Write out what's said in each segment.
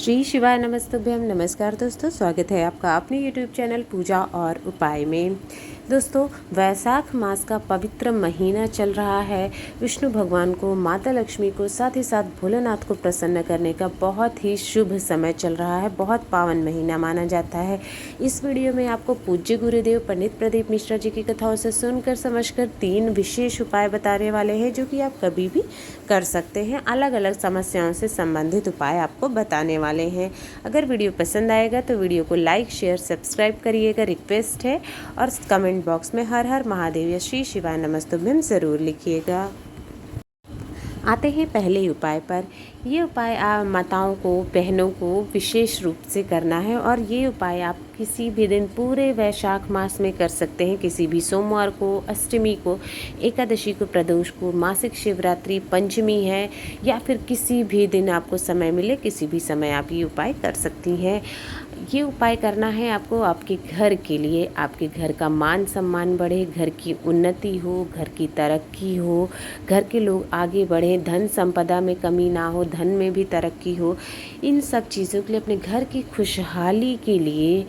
श्री शिवाय नमस्तुभ्यम। नमस्कार दोस्तों, स्वागत है आपका अपने यूट्यूब चैनल पूजा और उपाय में। दोस्तों, वैशाख मास का पवित्र महीना चल रहा है। विष्णु भगवान को, माता लक्ष्मी को, साथ ही साथ भोलेनाथ को प्रसन्न करने का बहुत ही शुभ समय चल रहा है। बहुत पावन महीना माना जाता है। इस वीडियो में आपको पूज्य गुरुदेव पंडित प्रदीप मिश्रा जी की कथाओं से सुनकर समझकर 3 विशेष उपाय बताने वाले हैं, जो कि आप कभी भी कर सकते हैं। अलग अलग समस्याओं से संबंधित उपाय आपको बताने वाले हैं। अगर वीडियो पसंद आएगा तो वीडियो को लाइक, शेयर, सब्सक्राइब करिएगा, रिक्वेस्ट है। और कमेंट बॉक्स में हर हर महादेव या श्री शिवाय नमस्तुभ्यम ज़रूर लिखिएगा। आते हैं पहले उपाय पर। ये उपाय माताओं को, बहनों को विशेष रूप से करना है और ये उपाय आप किसी भी दिन पूरे वैशाख मास में कर सकते हैं। किसी भी सोमवार को, अष्टमी को, एकादशी को, प्रदोष को, मासिक शिवरात्रि, पंचमी है या फिर किसी भी दिन आपको समय मिले, किसी भी समय आप ये उपाय कर सकती हैं। ये उपाय करना है आपको आपके घर के लिए। आपके घर का मान सम्मान बढ़े, घर की उन्नति हो, घर की तरक्की हो, घर के लोग आगे बढ़ें, धन संपदा में कमी ना हो, धन में भी तरक्की हो। इन सब चीज़ों के लिए, अपने घर की खुशहाली के लिए,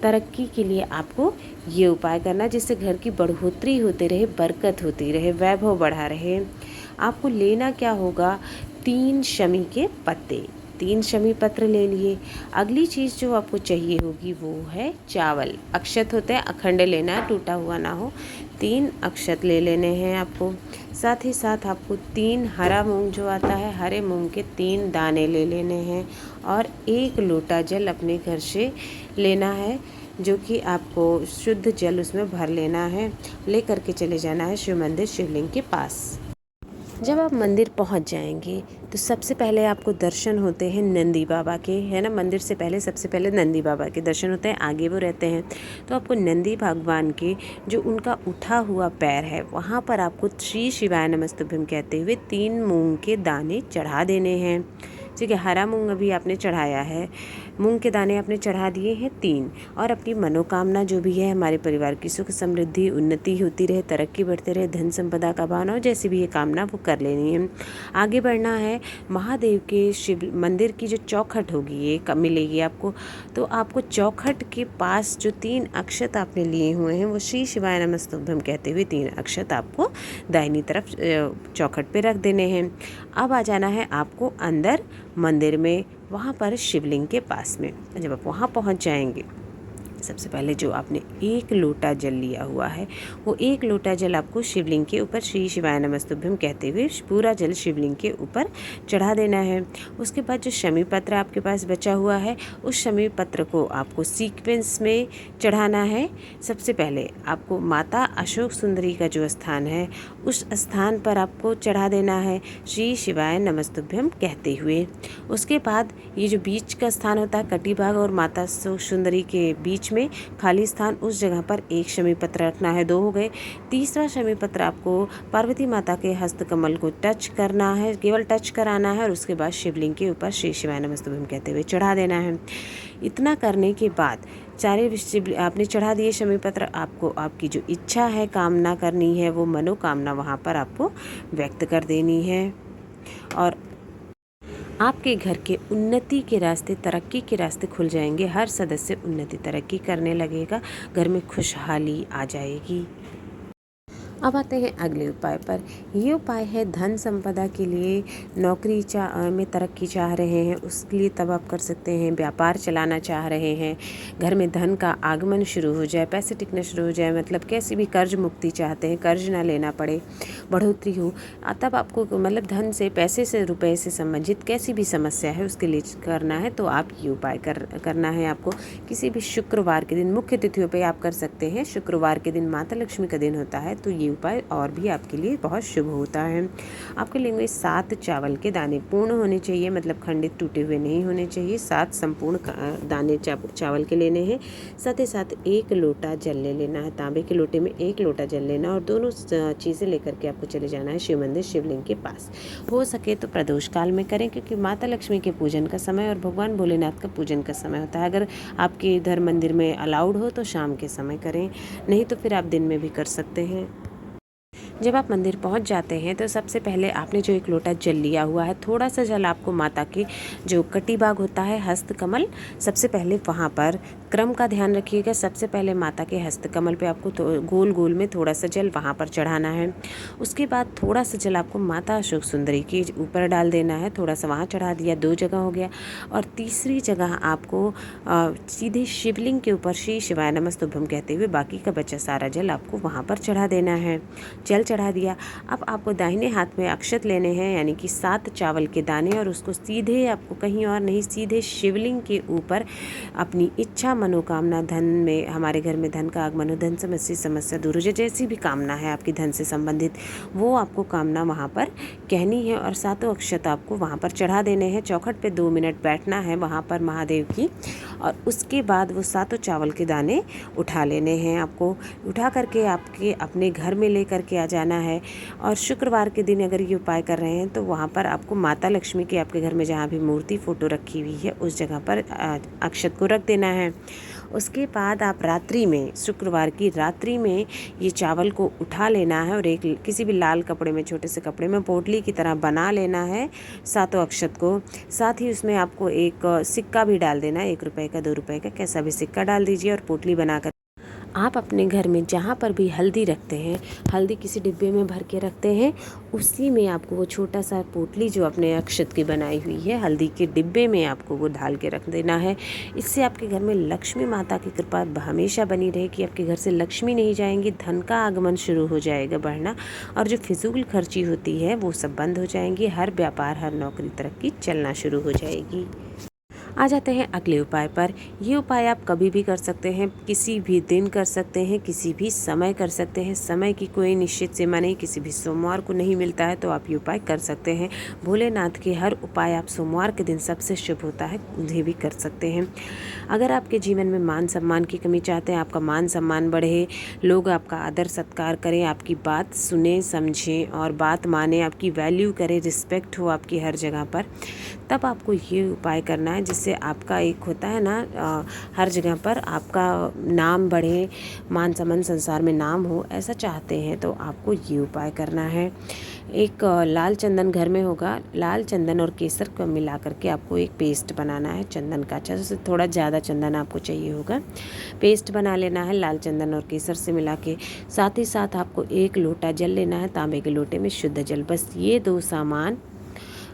तरक्की के लिए आपको ये उपाय करना, जिससे घर की बढ़ोतरी होती रहे, बरकत होती रहे, वैभव बढ़ा रहे। आपको लेना क्या होगा? 3 शमी के पत्ते, 3 शमी पत्र ले लिए। अगली चीज़ जो आपको चाहिए होगी वो है चावल। अक्षत होते हैं, अखंड लेना है, टूटा हुआ ना हो। 3 अक्षत ले लेने हैं आपको। साथ ही साथ आपको 3 हरा मूंग जो आता है, हरे मूंग के 3 दाने ले लेने हैं और 1 लोटा जल अपने घर से लेना है, जो कि आपको शुद्ध जल उसमें भर लेना है। ले करके चले जाना है शिव मंदिर, शिवलिंग के पास। जब आप मंदिर पहुंच जाएंगे तो सबसे पहले आपको दर्शन होते हैं नंदी बाबा के, है ना। मंदिर से पहले सबसे पहले नंदी बाबा के दर्शन होते हैं, आगे वो रहते हैं। तो आपको नंदी भगवान के जो उनका उठा हुआ पैर है, वहाँ पर आपको श्री शिवाय नमस्तुभ्यम कहते हुए 3 मूंग के दाने चढ़ा देने हैं। ठीक है, हरा मूंग अभी आपने चढ़ाया है, मूंग के दाने आपने चढ़ा दिए हैं 3। और अपनी मनोकामना जो भी है, हमारे परिवार की सुख समृद्धि, उन्नति होती रहे, तरक्की बढ़ते रहे, धन संपदा का भावना हो, जैसी भी ये कामना वो कर लेनी है। आगे बढ़ना है। महादेव के शिव मंदिर की जो चौखट होगी, ये कब मिलेगी आपको, तो आपको चौखट के पास जो 3 अक्षत आपने लिए हुए हैं, वो श्री शिवाय नमस्तुभ्यम कहते हुए 3 अक्षत आपको दाहिनी तरफ चौखट पे रख देने हैं। अब आ जाना है आपको अंदर मंदिर में, वहाँ पर शिवलिंग के पास में। जब आप वहाँ पहुँच जाएंगे, सबसे पहले जो आपने 1 लोटा जल लिया हुआ है, वो 1 लोटा जल आपको शिवलिंग के ऊपर श्री शिवाय नमस्तुभ्यम कहते हुए पूरा जल शिवलिंग के ऊपर चढ़ा देना है। उसके बाद जो शमी पत्र आपके पास बचा हुआ है, उस शमी पत्र को आपको सीक्वेंस में चढ़ाना है। सबसे पहले आपको माता अशोक सुंदरी का जो स्थान है, उस स्थान पर आपको चढ़ा देना है श्री शिवाय नमस्तुभ्यम कहते हुए। उसके बाद ये जो बीच का स्थान होता है, कटी भाग और माता अशोक सुंदरी के बीच में खाली स्थान, उस जगह पर 1 शमी पत्र रखना है। 2 हो गए। तीसरा शमी पत्र आपको पार्वती माता के हस्त कमल को टच करना है, केवल टच कराना है, और उसके बाद शिवलिंग के ऊपर श्री शिवाय नमस्तुभ्यम कहते हुए चढ़ा देना है। इतना करने के बाद सारे आपने चढ़ा दिए शमी पत्र, आपको आपकी जो इच्छा है, कामना करनी है, वो मनोकामना वहाँ पर आपको व्यक्त कर देनी है। और आपके घर के उन्नति के रास्ते, तरक्की के रास्ते खुल जाएंगे। हर सदस्य उन्नति तरक्की करने लगेगा, घर में खुशहाली आ जाएगी। अब आते हैं अगले उपाय पर। ये उपाय है धन संपदा के लिए। नौकरी में तरक्की चाह रहे हैं, उसके लिए तब आप कर सकते हैं। व्यापार चलाना चाह रहे हैं, घर में धन का आगमन शुरू हो जाए, पैसे टिकना शुरू हो जाए, मतलब कैसी भी कर्ज मुक्ति चाहते हैं, कर्ज ना लेना पड़े, बढ़ोतरी हो, तब आपको मतलब धन से, पैसे से, रुपए से संबंधित कैसी भी समस्या है उसके लिए करना है, तो आप ये उपाय करना है आपको। किसी भी शुक्रवार के दिन, मुख्य तिथियों पर आप कर सकते हैं। शुक्रवार के दिन माता लक्ष्मी का दिन होता है, तो ये उपाय और भी आपके लिए बहुत शुभ होता है। आपके लेंगे 7 चावल के दाने, पूर्ण होने चाहिए, मतलब खंडित टूटे हुए नहीं होने चाहिए। 7 संपूर्ण दाने चावल के लेने हैं। साथ ही साथ 1 लोटा जल ले लेना है, तांबे के लोटे में 1 लोटा जल लेना, और दोनों चीज़ें लेकर के आपको चले जाना है शिव मंदिर, शिवलिंग के पास। हो सके तो प्रदोष काल में करें, क्योंकि माता लक्ष्मी के पूजन का समय और भगवान भोलेनाथ का पूजन का समय होता है। अगर आपके इधर मंदिर में अलाउड हो तो शाम के समय करें, नहीं तो फिर आप दिन में भी कर सकते हैं। जब आप मंदिर पहुंच जाते हैं तो सबसे पहले आपने जो एक लोटा जल लिया हुआ है, थोड़ा सा जल आपको माता के जो कटी बाग होता है, हस्त कमल, सबसे पहले वहाँ पर क्रम का ध्यान रखिएगा। सबसे पहले माता के हस्त कमल पे आपको गोल गोल में थोड़ा सा जल वहाँ पर चढ़ाना है। उसके बाद थोड़ा सा जल आपको माता अशोक सुंदरी के ऊपर डाल देना है, थोड़ा सा वहाँ चढ़ा दिया, 2 जगह हो गया। और तीसरी जगह आपको सीधे शिवलिंग के ऊपर श्री शिवाय नमस्तुभ्यम कहते हुए बाकी का बचा सारा जल आपको वहाँ पर चढ़ा देना है। जल चढ़ा दिया। अब आपको दाहिने हाथ में अक्षत लेने हैं, यानी कि 7 चावल के दाने, और उसको सीधे आपको कहीं और नहीं, सीधे शिवलिंग के ऊपर अपनी इच्छा, मनोकामना, धन में, हमारे घर में धन का आगमन हो, धन समस्या दूर हो जाए, जैसी भी कामना है आपकी धन से संबंधित, वो आपको कामना वहाँ पर कहनी है और 7 अक्षत आपको वहाँ पर चढ़ा देने हैं। चौखट पे 2 मिनट बैठना है वहाँ पर महादेव की, और उसके बाद वो 7 चावल के दाने उठा लेने हैं। आपको उठा करके आपके अपने घर में ले करके आ जाना है। और शुक्रवार के दिन अगर ये उपाय कर रहे हैं तो वहाँ पर आपको माता लक्ष्मी की, आपके घर में जहाँ भी मूर्ति फ़ोटो रखी हुई है उस जगह पर अक्षत को रख देना है। उसके बाद आप रात्रि में, शुक्रवार की रात्रि में ये चावल को उठा लेना है और एक किसी भी लाल कपड़े में, छोटे से कपड़े में पोटली की तरह बना लेना है 7 अक्षत को। साथ ही उसमें आपको एक सिक्का भी डाल देना है, 1 रुपये का, 2 रुपये का, कैसा भी सिक्का डाल दीजिए। और पोटली बनाकर आप अपने घर में जहाँ पर भी हल्दी रखते हैं, हल्दी किसी डिब्बे में भर के रखते हैं, उसी में आपको वो छोटा सा पोटली जो अपने अक्षत की बनाई हुई है, हल्दी के डिब्बे में आपको वो ढाल के रख देना है। इससे आपके घर में लक्ष्मी माता की कृपा हमेशा बनी रहेगी। आपके घर से लक्ष्मी नहीं जाएंगी, धन का आगमन शुरू हो जाएगा बढ़ना, और जो फिजूल खर्ची होती है वो सब बंद हो जाएंगी। हर व्यापार, हर नौकरी, तरक्की चलना शुरू हो जाएगी। आ जाते हैं अगले उपाय पर। ये उपाय आप कभी भी कर सकते हैं, किसी भी दिन कर सकते हैं, किसी भी समय कर सकते हैं। समय की कोई निश्चित सीमा नहीं, किसी भी सोमवार को नहीं मिलता है तो आप ये उपाय कर सकते हैं। भोलेनाथ के हर उपाय आप सोमवार के दिन सबसे शुभ होता है, उन्हें भी कर सकते हैं। अगर आपके जीवन में मान सम्मान की कमी चाहते हैं, आपका मान सम्मान बढ़े, लोग आपका आदर सत्कार करें, आपकी बात सुने, समझें और बात माने, आपकी वैल्यू करें, रिस्पेक्ट हो आपकी हर जगह पर, तब आपको ये उपाय करना है, जिससे आपका एक होता है ना, हर जगह पर आपका नाम बढ़े, मान सम्मान संसार में नाम हो, ऐसा चाहते हैं तो आपको ये उपाय करना है। एक लाल चंदन घर में होगा, लाल चंदन और केसर को मिला करके आपको एक पेस्ट बनाना है चंदन का। अच्छा, से थोड़ा ज़्यादा चंदन आपको चाहिए होगा, पेस्ट बना लेना है लाल चंदन और केसर से मिला के। साथ ही साथ आपको 1 लोटा जल लेना है, तांबे के लोटे में शुद्ध जल। बस ये 2 सामान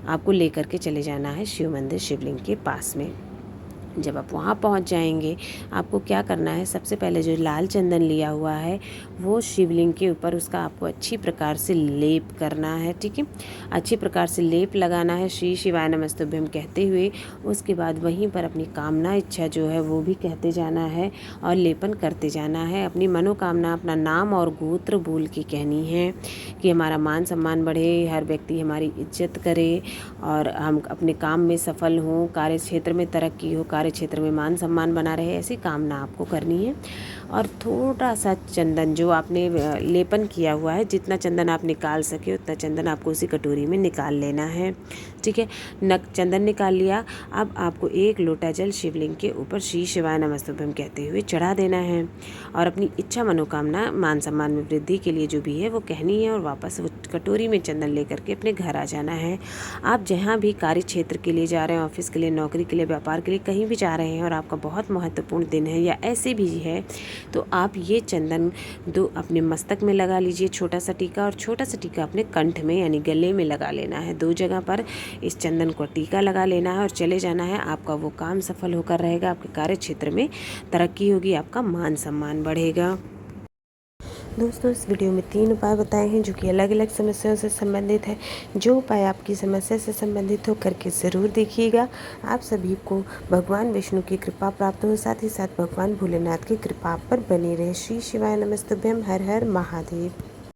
आपको लेकर के चले जाना है शिव मंदिर, शिवलिंग के पास में। जब आप वहाँ पहुँच जाएंगे, आपको क्या करना है, सबसे पहले जो लाल चंदन लिया हुआ है वो शिवलिंग के ऊपर उसका आपको अच्छी प्रकार से लेप करना है। ठीक है, अच्छी प्रकार से लेप लगाना है श्री शिवाय नमस्तुभ्यम कहते हुए। उसके बाद वहीं पर अपनी कामना, इच्छा जो है वो भी कहते जाना है और लेपन करते जाना है। अपनी मनोकामना, अपना नाम और गोत्र बोल के कहनी है कि हमारा मान सम्मान बढ़े, हर व्यक्ति हमारी इज्जत करे और हम अपने काम में सफल हों, कार्य क्षेत्र में तरक्की हो, कार्य क्षेत्र में मान सम्मान बना रहे, ऐसी कामना आपको करनी है। और थोड़ा सा चंदन जो आपने लेपन किया हुआ है, जितना चंदन आप निकाल सके उतना चंदन आपको उसी कटोरी में निकाल लेना है। ठीक है, चंदन निकाल लिया। अब आपको 1 लोटा जल शिवलिंग के ऊपर श्री शिवाय नमस्तुभ्यम कहते हुए चढ़ा देना है और अपनी इच्छा, मनोकामना, मान सम्मान में वृद्धि के लिए जो भी है वो कहनी है और वापस वो कटोरी में चंदन लेकर के अपने घर आ जाना है। आप जहाँ भी कार्य क्षेत्र के लिए जा रहे हैं, ऑफिस के लिए, नौकरी के लिए, व्यापार के लिए, कहीं भी जा रहे हैं और आपका बहुत महत्वपूर्ण दिन है या ऐसे भी है, तो आप ये चंदन 2 अपने मस्तक में लगा लीजिए, छोटा सा टीका, और छोटा सा टीका अपने कंठ में यानी गले में लगा लेना है। 2 जगह पर इस चंदन को टीका लगा लेना है और चले जाना है। आपका वो काम सफल होकर रहेगा, आपके कार्य क्षेत्र में तरक्की होगी, आपका मान सम्मान बढ़ेगा। दोस्तों, इस वीडियो में 3 उपाय बताए हैं जो कि अलग अलग समस्याओं से संबंधित है। जो उपाय आपकी समस्या से संबंधित हो करके ज़रूर देखिएगा। आप सभी को भगवान विष्णु की कृपा प्राप्त हो, साथ ही साथ भगवान भोलेनाथ की कृपा पर बनी रहे। श्री शिवाय नमस्तुभ्यम। हर हर महादेव।